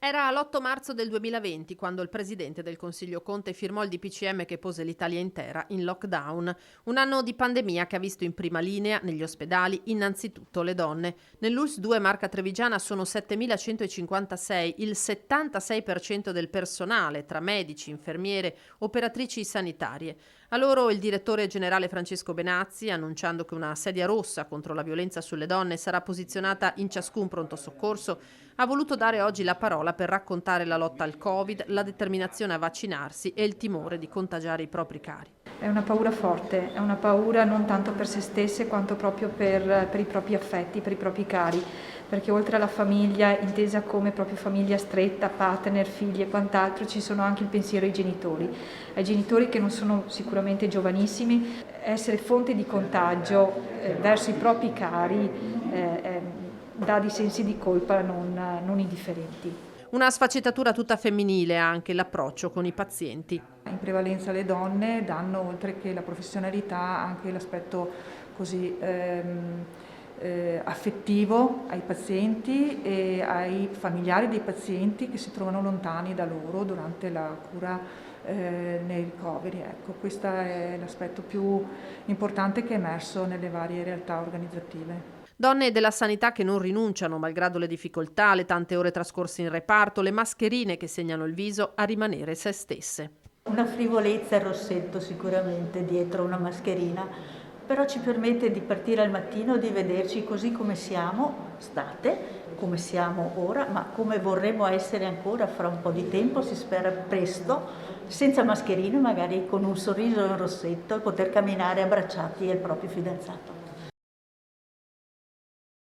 Era l'8 marzo del 2020 quando il presidente del Consiglio Conte firmò il DPCM che pose l'Italia intera in lockdown. Un anno di pandemia che ha visto in prima linea, negli ospedali, innanzitutto le donne. Nell'ULSS 2 Marca Trevigiana sono 7.156, il 76% del personale, tra medici, infermiere, operatrici sanitarie. A loro il direttore generale Francesco Benazzi, annunciando che una sedia rossa contro la violenza sulle donne sarà posizionata in ciascun pronto soccorso, ha voluto dare oggi la parola per raccontare la lotta al Covid, la determinazione a vaccinarsi e il timore di contagiare i propri cari. È una paura forte, è una paura non tanto per se stesse quanto proprio per i propri affetti, per i propri cari, perché oltre alla famiglia, intesa come proprio famiglia stretta, partner, figli e quant'altro, ci sono anche il pensiero ai genitori che non sono sicuramente giovanissimi. Essere fonte di contagio verso i propri cari dà dei sensi di colpa non indifferenti. Una sfaccettatura tutta femminile anche l'approccio con i pazienti. In prevalenza le donne danno, oltre che la professionalità, anche l'aspetto così affettivo ai pazienti e ai familiari dei pazienti che si trovano lontani da loro durante la cura nei ricoveri. Ecco, questo è l'aspetto più importante che è emerso nelle varie realtà organizzative. Donne della sanità che non rinunciano, malgrado le difficoltà, le tante ore trascorse in reparto, le mascherine che segnano il viso, a rimanere se stesse. Una frivolezza il rossetto sicuramente dietro una mascherina, però ci permette di partire al mattino, di vederci così come siamo state, come siamo ora, ma come vorremmo essere ancora fra un po' di tempo, si spera presto, senza mascherine, magari con un sorriso e un rossetto, e poter camminare abbracciati al proprio fidanzato.